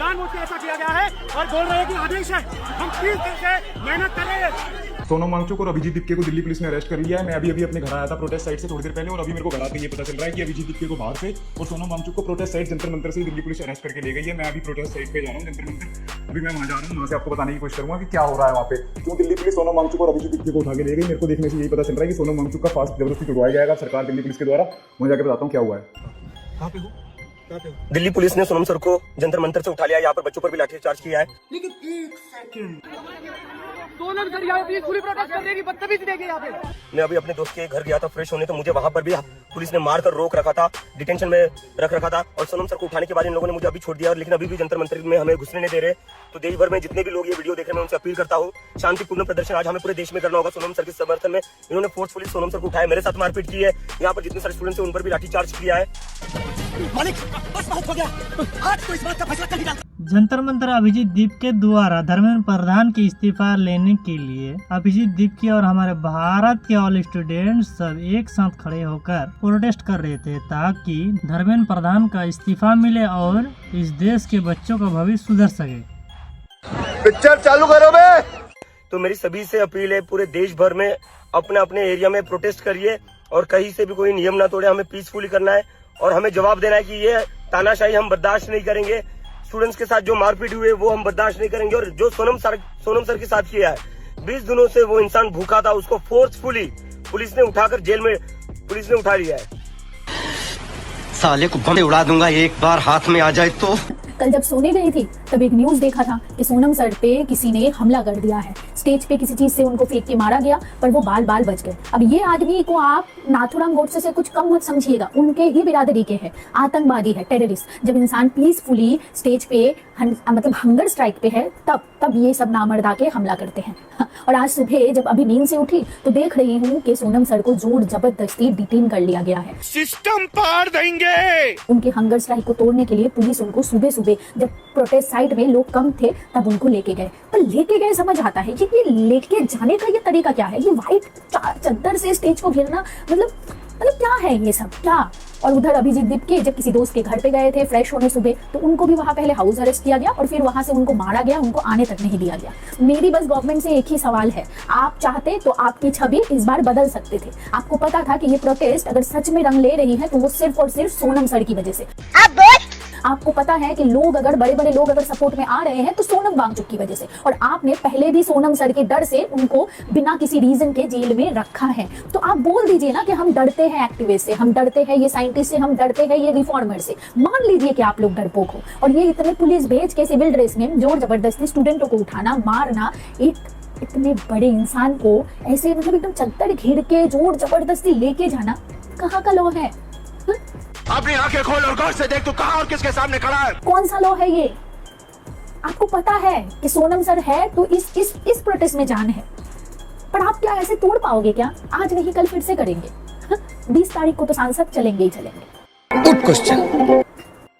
जानबूझ के ऐसा किया गया है और बोल रहे हैं कि आदेश है। हम 3 दिन से मेहनत कर रहे हैं। सोनम वांगचुक और अभिजीत दीपके को दिल्ली पुलिस ने अरेस्ट कर लिया है। मैं अभी अपने घर आया था प्रोटेस्ट साइट से थोड़ी देर पहले, और अभी मेरे को घर आते ये पता चल रहा है कि अभिजीत दीपके को बाहर से और सोनम वांगचुक को प्रोटेस्ट साइट जंतर मंतर से दिल्ली पुलिस अरेस्ट करके ले गई है। मैं अभी प्रोटेस्ट साइट पे जा रहा हूँ जंतर मंतर। अभी मैं वहाँ जा रहा हूँ, वहाँ से आपको बताने की कोशिश करूँगा कि क्या हो रहा है वहाँ पे, क्यों दिल्ली पुलिस सोनम वांगचुक और अभिजीत दीपके को उठा के ले गई। मेरे को देखने से यही पता चल रहा है कि सोनम वांगचुक का फास्ट जबरदस्ती छुड़वाया जाएगा सरकार दिल्ली पुलिस के द्वारा। मैं जाकर बताता हूँ क्या हुआ है। दिल्ली पुलिस ने सोनम सर को जंतर मंतर से उठा लिया। यहाँ पर बच्चों पर भी लाठीचार्ज किया है। लेकिन एक सेकंड, सोनम सर यहाँ पीसफुली प्रोटेस्ट कर रही है, बदतमीजी देखिए यहाँ पे। मैं अभी अपने दोस्त के घर गया था फ्रेश होने, तो मुझे वहाँ पर भी पुलिस ने मार कर रोक रखा था, डिटेंशन में रख रखा था। और सोनम सर को उठाने के बाद इन लोगों ने मुझे अभी छोड़ दिया, लेकिन अभी भी जंतर मंतर में हमें घुसने नहीं दे रहे। तो देश भर में जितने भी लोग ये वीडियो देख रहे हैं, मैं उनसे अपील करता हूँ, शांतिपूर्ण प्रदर्शन आज हमें पूरे देश में करना होगा सोनम सर के समर्थन में। इन्होंने फोर्सफुली सोनम सर को उठाया, मेरे साथ मारपीट की है। यहाँ पर जितने सारे स्टूडेंट्स हैं उन पर भी लाठीचार्ज किया है। मालिक बस बहुत हो गया, आज तो इस बात का फैसला कर ही डालते। जंतर मंतर अभिजीत दीपके द्वारा धर्मेंद्र प्रधान के इस्तीफा लेने के लिए अभिजीत दीपके और हमारे भारत के ऑल स्टूडेंट्स सब एक साथ खड़े होकर प्रोटेस्ट कर रहे थे, ताकि धर्मेंद्र प्रधान का इस्तीफा मिले और इस देश के बच्चों का भविष्य सुधर सके। पिक्चर चालू करो बे। तो मेरी सभी से अपील है, पूरे देश भर में अपने अपने एरिया में प्रोटेस्ट करिए और कहीं से भी कोई नियम ना तोड़े। हमें पीसफुली करना है और हमें जवाब देना है कि ये तानाशाही हम बर्दाश्त नहीं करेंगे। स्टूडेंट्स के साथ जो मारपीट हुई है वो हम बर्दाश्त नहीं करेंगे। और जो सोनम सर के साथ किया है, 20 दिनों से वो इंसान भूखा था, उसको फोर्सफुली पुलिस ने उठाकर जेल में पुलिस ने उठा लिया है। साले को बम उड़ा दूंगा एक बार हाथ में आ जाए तो। कल जब सोने गई थी तब एक न्यूज देखा था कि सोनम सर पे किसी ने हमला कर दिया है, स्टेज पे किसी चीज से उनको फेंक के मारा गया, पर वो बाल बाल बच गए। अब ये आदमी को आप नाथुराम गोडसे से कुछ कम मत समझिएगा, उनके ही बिरादरी के हैं, आतंकवादी है, टेररिस्ट। जब इंसान पीसफुली स्टेज पे मतलब हंगर स्ट्राइक पे है, तब ये सब नामर्दा के हमला करते हैं। और आज सुबह जब अभी नींद से उठी तो देख रही हूँ कि सोनम सर को जोर जबरदस्ती डिटेन कर लिया गया है। सिस्टम पार देंगे। उनके हंगर स्ट्राइक को तोड़ने के लिए पुलिस उनको सुबह सुबह जब प्रोटेस्ट साइट में लोग कम थे तब उनको लेके गए। पर लेके गए समझ आता है कि ये लेके जाने का ये तरीका क्या है? ये व्हाइट चादर से स्टेज को घेरना, मतलब क्या है ये सब, क्या? और उधर अभिजीत दीपके जब किसी दोस्त के घर पे गए थे फ्रेश होने सुबह, तो उनको भी वहां पहले हाउस अरेस्ट किया गया और फिर वहां से उनको मारा गया, उनको आने तक नहीं दिया गया। मेरी बस गवर्नमेंट से एक ही सवाल है, आप चाहते तो आपकी छवि इस बार बदल सकते थे। आपको पता था कि ये प्रोटेस्ट अगर सच में रंग ले रही है तो वो सिर्फ और सिर्फ सोनम सर की वजह से। आपको पता है कि लोग अगर बड़े लोग अगर सपोर्ट में आ रहे हैं तो सोनम वांगचुक की वजह से, और आपने पहले भी सोनम सर के डर से उनको बिना किसी रीजन के जेल में रखा है। तो आप बोल दीजिए ना कि हम डरते हैं एक्टिविस्ट से, हम डरते हैं ये साइंटिस्ट से, हम डरते हैं ये रिफॉर्मर से। मान लीजिए कि आप लोग डरपोक हो, और ये इतने पुलिस भेज के सिविल ड्रेस में जोर जबरदस्ती स्टूडेंटों को उठाना, मारना, एक इतने बड़े इंसान को ऐसे मतलब एकदम चद्दर घेर के जोर जबरदस्ती लेके जाना, कहाँ का लॉ है? अपनी आंखें खोल और गौर से देख, तू कहां और किसके सामने खड़ा है? कौन सा लॉ है ये? आपको पता है कि सोनम सर है तो इस प्रोटेस्ट में जान है, पर आप क्या ऐसे तोड़ पाओगे क्या? आज नहीं कल फिर से करेंगे। 20 तारीख को तो सांसद चलेंगे ही चलेंगे। Good question.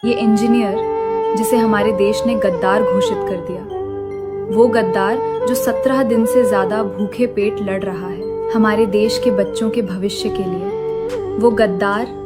ये इंजीनियर जिसे हमारे देश ने गद्दार घोषित कर दिया, वो गद्दार जो 17 दिन से ज्यादा भूखे पेट लड़ रहा है हमारे देश के बच्चों के भविष्य के लिए, वो गद्दार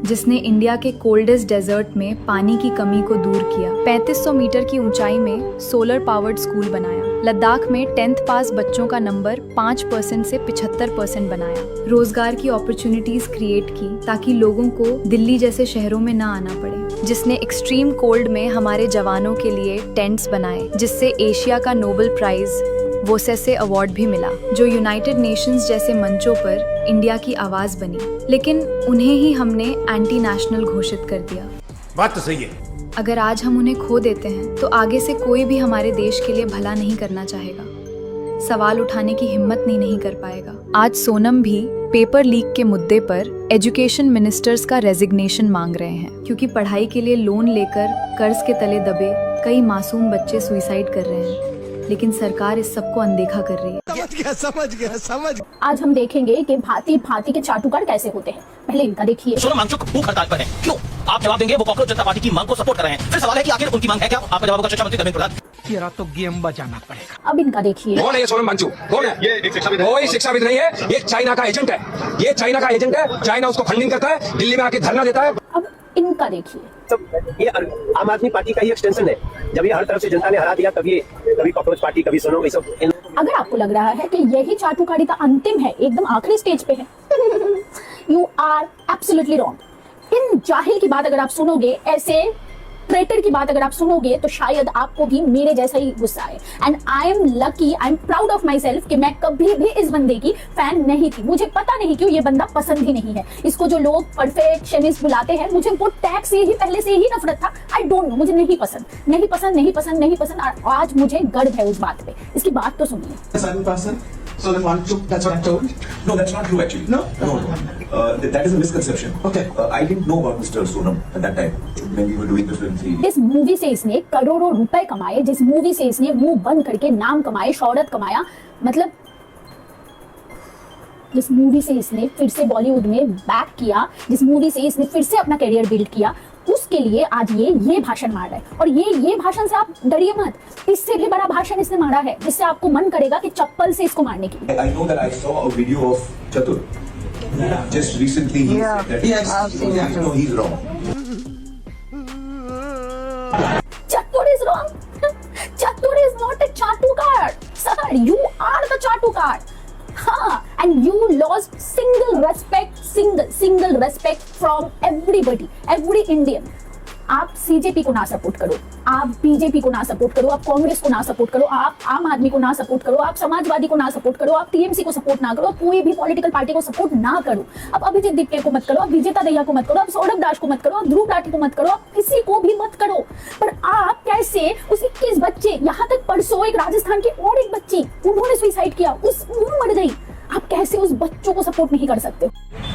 जिसने इंडिया के कोल्डेस्ट डेजर्ट में पानी की कमी को दूर किया, 3500 मीटर की ऊंचाई में सोलर पावर्ड स्कूल बनाया, लद्दाख में 10th पास बच्चों का नंबर 5% से 75% बनाया, रोजगार की अपॉर्चुनिटीज क्रिएट की ताकि लोगों को दिल्ली जैसे शहरों में ना आना पड़े, जिसने एक्सट्रीम कोल्ड में हमारे जवानों के लिए टेंट्स बनाए, जिससे एशिया का नोबेल प्राइज वोसेसे अवार्ड भी मिला, जो यूनाइटेड नेशंस जैसे मंचों पर इंडिया की आवाज बनी, लेकिन उन्हें ही हमने एंटी नेशनल घोषित कर दिया। बात तो सही है। अगर आज हम उन्हें खो देते हैं तो आगे से कोई भी हमारे देश के लिए भला नहीं करना चाहेगा, सवाल उठाने की हिम्मत नहीं कर पाएगा। आज सोनम भी पेपर लीक के मुद्दे पर एजुकेशन मिनिस्टर्स का रेजिग्नेशन मांग रहे हैं, क्योंकि पढ़ाई के लिए लोन लेकर कर्ज के तले दबे कई मासूम बच्चे सुसाइड कर रहे हैं, लेकिन सरकार इस सबको अनदेखा कर रही है। समझ गया। आज हम देखेंगे कि भांति भांति के चाटुकार कैसे होते हैं। पहले इनका देखिए। सोनम वांगचुक भूख हड़ताल पर है, क्यों? आप जवाब देंगे वो कॉकरोच जनता पार्टी की मांग को सपोर्ट कर रहे हैं। फिर सवाल है कि आखिर उनकी मांग है क्या? आपका जवाब होगा शिक्षा मंत्री धर्मेंद्र प्रधान। तेरा तो गेम बजाना पड़ेगा। अब इनका देखिए। कौन है ये सोनम वांगचुक? कौन है ये? एक शिक्षाविद है। कोई शिक्षाविद नहीं है, ये चाइना का एजेंट है। ये चाइना का एजेंट है, चाइना उसको फंडिंग करता है, दिल्ली में आके धरना देता है। अब इनका देखिए। मतलब ये आम आदमी पार्टी का ही एक्सटेंशन है। जब ये हर तरफ से जनता ने हरा दिया, तब ये कभी कॉकरोच पार्टी, कभी सोनो, ये सब। अगर आपको लग रहा है कि यही चाटुकारी का अंतिम है, एकदम आखिरी स्टेज पे है, यू आर एब्सोल्युटली रॉन्ग। इन जाहिल की बात अगर आप सुनोगे, ऐसे ट्रेटर की बात अगर आप सुनोगे, तो शायद आपको भी मेरे जैसा ही गुस्सा आए। And I am lucky, I am proud of my self कि मैं कभी भी इस बंदे की फैन नहीं थी। मुझे पता नहीं क्यों ये बंदा पसंद ही नहीं है। इसको जो लोग परफेक्शनिस्ट बुलाते हैं, मुझे वो टैग से ही पहले से ही नफरत था। आई डोंट नो, मुझे नहीं पसंद, नहीं पसंद, नहीं पसंद, नहीं पसंद। और आज मुझे गर्व है उस बात पे। इसकी बात तो सुनिए। Sonam Wangchuk, that's what I told. No, that's not true actually. No? That is a misconception. Okay. I didn't know about Mr. Sonam at that time when we were doing the film 3. जिस movie से इसने करोड़ों रुपए कमाए, जिस movie से इसने मुंह बंद करके नाम कमाए, शोहरत कमाया, मतलब जिस मूवी से इसने फिर से बॉलीवुड में बैक किया, जिस मूवी से इसने फिर से अपना करियर बिल्ड किया, उसके लिए आज ये भाषण मार रहा है। और ये भाषण से आप डरिए मत, इससे भी बड़ा भाषण इसने मारा है, जिससे आपको मन करेगा कि चप्पल से इसको मारने की। I know that I saw a video of Chatur. Just recently he said that he's wrong. Chatur is wrong. Chatur is not a chatukar. Sir, you are the chatukar. And you lost single respect from everybody, every Indian. आप CJP को ना support करो, आप BJP को ना support करो, आप कांग्रेस को ना सपोर्ट करो, आप आम आदमी को ना सपोर्ट करो, आप समाजवादी को ना सपोर्ट करो, आप टीएमसी को सपोर्ट ना करो, कोई भी पॉलिटिकल पार्टी को सपोर्ट ना करो। अब अभिजीत दीपके को मत करो, आप विजेता दहिया को मत करो, आप सौरभ दास को मत करो, आप ध्रुव राठी को मत करो, आप किसी को भी मत करो। पर आप कैसे उस 21 बच्चे, यहाँ तक परसों एक राजस्थान के और एक बच्ची, उन्होंने सुसाइड किया, वो मर गई, आप कैसे उस बच्चों को सपोर्ट नहीं कर सकते?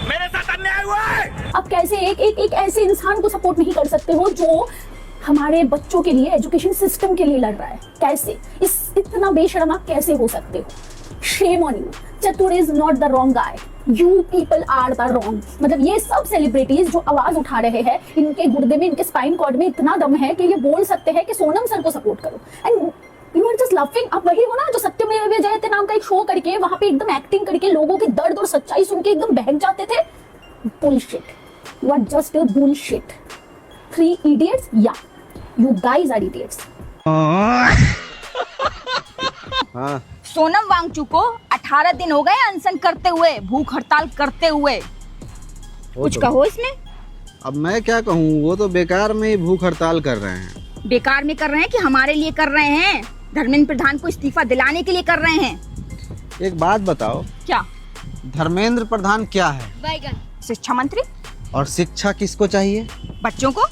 मेरे साथ अन्याय हुआ है। आप कैसे एक ऐसे इंसान को सपोर्ट नहीं कर सकते हो जो हमारे बच्चों के लिए, एजुकेशन सिस्टम के लिए लड़ रहा है? कैसे इतना बेशर्म आप कैसे हो सकते हो? Shame on you. Chatur is not the wrong guy, you people are the wrong. मतलब ये सब सेलिब्रिटीज जो आवाज उठा रहे हैं, इनके गुर्दे में, इनके स्पाइन कॉर्ड में इतना दम है कि ये बोल सकते हैं कि सोनम सर को सपोर्ट करो। And you are just laughing. आप वही हो ना जो सत्यमेव जयते नाम का एक शो करके वहां पे एकदम एक्टिंग करके लोगों की दर्द और सच्चाई सुन के एकदम बहक जाते थे। Bullshit, you are just a bullshit. 3 idiots, या you guys are idiots. Sonam Wangchuk को 18 दिन हो गए अनशन करते हुए, भूख हड़ताल करते हुए। कुछ कहो इसमें। अब मैं क्या कहूँ, वो तो बेकार में ही भूख हड़ताल कर रहे हैं। बेकार में कर रहे हैं कि हमारे लिए कर रहे हैं? धर्मेंद्र प्रधान को इस्तीफा दिलाने के लिए कर रहे हैं। एक बात बताओ, क्या? धर्मेंद्र प्रधान क्या है? शिक्षा मंत्री। और शिक्षा किसको चाहिए? बच्चों को।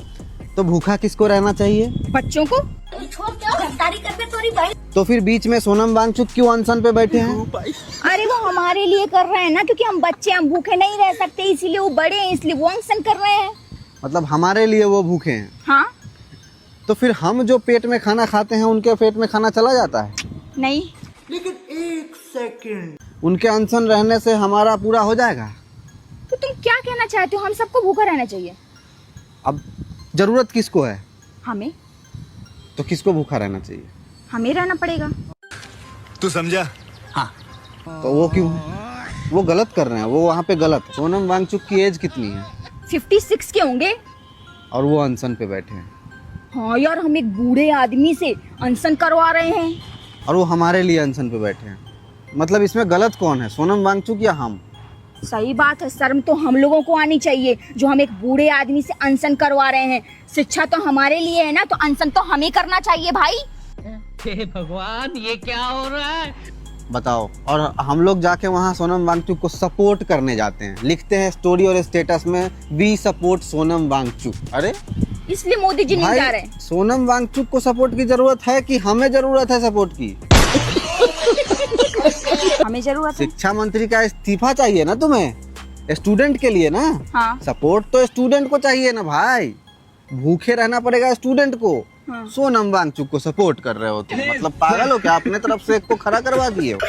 तो भूखा किसको रहना चाहिए? बच्चों को। तो फिर बीच में सोनम वांगचुक क्यों अनशन पे बैठे हैं? अरे वो हमारे लिए कर रहे हैं ना, क्योंकि हम बच्चे, हम भूखे नहीं रह सकते, इसीलिए वो बड़े हैं, इसलिए वो अनशन कर रहे हैं। मतलब हमारे लिए वो भूखे हैं? हाँ। तो फिर हम जो पेट में खाना खाते हैं, उनके पेट में खाना चला जाता है? नहीं। लेकिन 1 सेकंड, उनके अनशन रहने से हमारा पूरा हो जाएगा? तो तुम क्या कहना चाहते हो? हम सबको भूखा रहना चाहिए। अब जरूरत किसको है? हमें। तो किसको भूखा रहना चाहिए? हमें रहना पड़ेगा। तू समझा? हाँ। तो वो क्यों? वो गलत कर रहे हैं, वो वहाँ पे गलत। सोनम वांगचुक की एज कितनी है? 56 के होंगे। और वो अनशन पे बैठे हैं। हाँ यार, हम एक बूढ़े आदमी से अनशन करवा रहे हैं। और वो हमारे लिए अनशन पे बैठे हैं। मतलब इसमें गलत कौन है, सोनम वांगचुक या हम? सही बात है, शर्म तो हम लोगों को आनी चाहिए जो हम एक बूढ़े आदमी से अनशन करवा रहे हैं। शिक्षा तो हमारे लिए है ना, तो अनशन तो हमें करना चाहिए भाई। हे भगवान, ये क्या हो रहा है? बताओ। और हम लोग जाके वहाँ सोनम वांगचुक को सपोर्ट करने जाते हैं, लिखते हैं स्टोरी और स्टेटस में, वी सपोर्ट सोनम वांगचुक। अरे इसलिए मोदी जी नहीं जा रहे। सोनम वांगचुक को सपोर्ट की जरूरत है कि हमें जरूरत है सपोर्ट की? हमें जरूरत है। शिक्षा मंत्री का इस्तीफा चाहिए ना तुम्हें, स्टूडेंट के लिए ना। हाँ। सपोर्ट तो स्टूडेंट को चाहिए ना भाई, भूखे रहना पड़ेगा स्टूडेंट को। हाँ। सोनम वांगचुक को सपोर्ट कर रहे हो तुम? मतलब पागल हो क्या? अपने तरफ से एक को खड़ा करवा दिए हो।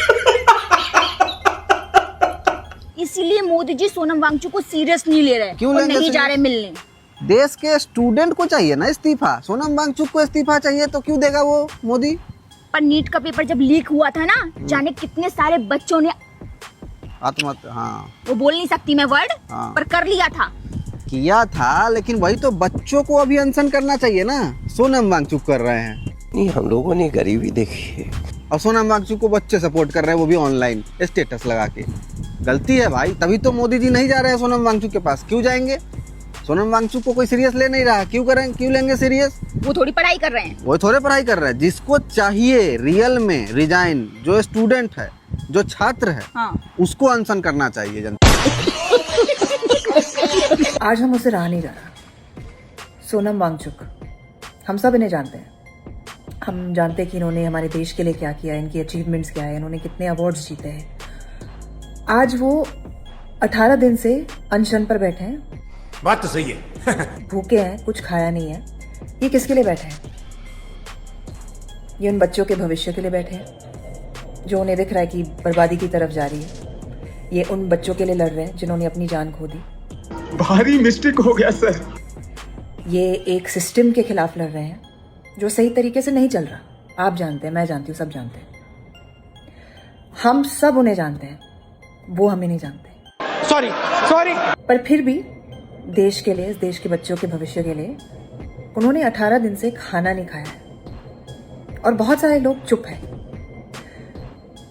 इसीलिए मोदी जी सोनम वांगचुक को सीरियस नहीं ले रहे। क्यों और लेंगे नहीं जा रहे मिलने? देश के स्टूडेंट को चाहिए ना इस्तीफा, सोनम वांगचुक को इस्तीफा चाहिए तो क्यों देगा वो मोदी? पर नीट का पेपर जब लीक हुआ था ना, जाने कितने सारे बच्चों ने आत्महत्या, हाँ वो बोल नहीं सकती मैं वर्ड, हाँ। पर कर लिया था। किया था, लेकिन वही तो बच्चों को अभी अनशन करना चाहिए ना। सोनम वांगचुक कर रहे हैं। नहीं, हम लोगों ने गरीबी देखी है। और सोनम वांगचुक को बच्चे सपोर्ट कर रहे हैं, वो भी ऑनलाइन स्टेटस लगा के। गलती है भाई, तभी तो मोदी जी नहीं जा रहे हैं सोनम वांगचुक के पास। क्यों जाएंगे? सोनम वांगचुक को कोई सीरियस ले नहीं रहा, क्यों लेंगे सीरियस? वो थोड़ी पढ़ाई कर रहे हैं। वो थोड़े पढ़ाई कर रहे हैं। जिसको चाहिए रियल में रिजाइन, जो स्टूडेंट है, जो छात्र है, हाँ। उसको अनशन करना चाहिए जनता। आज हम उसे रहा नहीं जा रहा। सोनम वांगचुक, हम सब इन्हें जानते हैं। हम जानते हैं कि इन्होंने हमारे देश के लिए क्या किया, इनकी अचीवमेंट्स क्या है, इन्होंने कितने अवार्ड्स जीते हैं। आज वो 18 दिन से अनशन पर बैठे हैं। बात तो सही है। भूखे हैं, कुछ खाया नहीं है। ये किसके लिए बैठे हैं? ये उन बच्चों के भविष्य के लिए बैठे हैं जो उन्हें दिख रहा है कि बर्बादी की तरफ जा रही है। ये उन बच्चों के लिए लड़ रहे हैं जिन्होंने अपनी जान खो दी। भारी मिस्टेक हो गया सर। ये एक सिस्टम के खिलाफ लड़ रहे हैं जो सही तरीके से नहीं चल रहा। आप जानते हैं, मैं जानती हूँ, सब जानते हैं। हम सब उन्हें जानते हैं, वो हमें नहीं जानते। सॉरी। पर फिर भी देश के लिए, इस देश के बच्चों के भविष्य के लिए उन्होंने 18 दिन से खाना नहीं खाया है। और बहुत सारे लोग चुप हैं।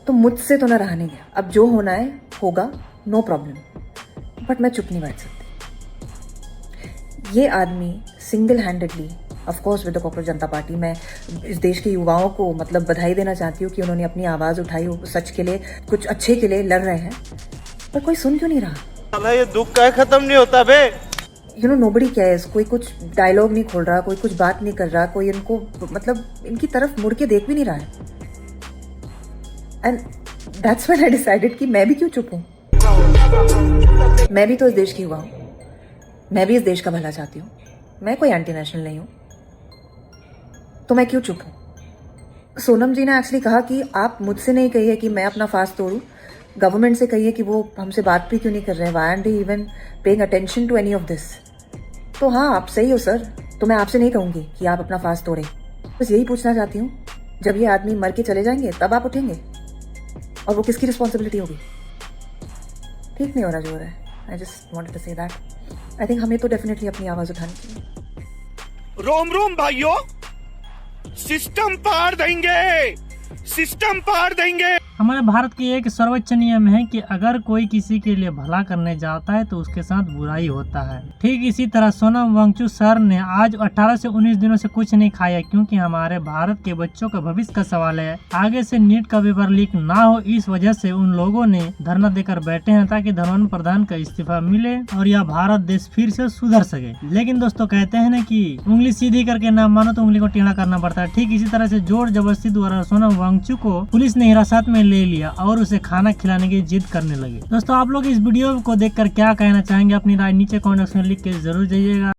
तो मुझसे तो ना रहा नहीं गया। अब जो होना है होगा, नो प्रॉब्लम। बट मैं चुप नहीं बैठ सकती। ये आदमी single handedly, of course with the cockroach Janata party, मैं इस देश के युवाओं को मतलब बधाई देना चाहती हूँ कि उन्होंने अपनी आवाज़ उठाई, सच के लिए, कुछ अच्छे के लिए लड़ रहे हैं। पर कोई सुन क्यों नहीं रहा? ये दुख का खत्म नहीं होता बे। You know, nobody cares. कोई कुछ डायलॉग नहीं खोल रहा, कोई कुछ बात नहीं कर रहा, कोई इनको मतलब इनकी तरफ मुड़ के देख भी नहीं रहा है। And that's when I decided कि मैं भी क्यों चुप हूँ। मैं भी तो इस देश की युवा हूँ, मैं भी इस देश का भला चाहती हूँ। मैं कोई एंटी नेशनल नहीं हूँ, तो मैं क्यों चुप हूँ? सोनम जी ने एक्चुअली कहा कि आप मुझसे नहीं कहिए कि मैं अपना फास्ट तोड़ूं, गवर्नमेंट से कहिए कि वो हमसे बात भी क्यों नहीं कर रहे हैं। Why aren't they even paying attention to any of this? तो हाँ, आप सही हो सर, तो मैं आपसे नहीं कहूँगी कि आप अपना फास्ट तोड़ें। बस यही पूछना चाहती हूँ, जब ये आदमी मर के चले जाएंगे तब आप उठेंगे, और वो किसकी रिस्पॉन्सिबिलिटी होगी? ठीक नहीं हो रहा जो हो रहा है। I just wanted to say that. I think हमें तो डेफिनेटली अपनी आवाज़ उठानी चाहिए। रोम रोम भाइयों, सिस्टम पार देंगे, सिस्टम पार देंगे। हमारे भारत की एक सर्वोच्च नियम है कि अगर कोई किसी के लिए भला करने जाता है तो उसके साथ बुराई होता है। ठीक इसी तरह सोनम वांगचुक सर ने आज 18 से 19 दिनों से कुछ नहीं खाया, क्योंकि हमारे भारत के बच्चों का भविष्य का सवाल है। आगे से नीट का पेपर लीक ना हो, इस वजह से उन लोगों ने धरना देकर बैठे हैं ताकि धर्मेंद्र प्रधान का इस्तीफा मिले और यह भारत देश फिर से सुधर सके। लेकिन दोस्तों, कहते हैं ना कि उंगली सीधी करके ना मानो तो उंगली को टेढ़ा करना पड़ता है। ठीक इसी तरह से जोर जबरदस्ती द्वारा सोनम वांगचुक को पुलिस ने हिरासत में ले लिया और उसे खाना खिलाने की जिद करने लगे। दोस्तों, आप लोग इस वीडियो को देखकर क्या कहना चाहेंगे? अपनी राय नीचे कमेंट बॉक्स में लिख के जरूर जाइएगा।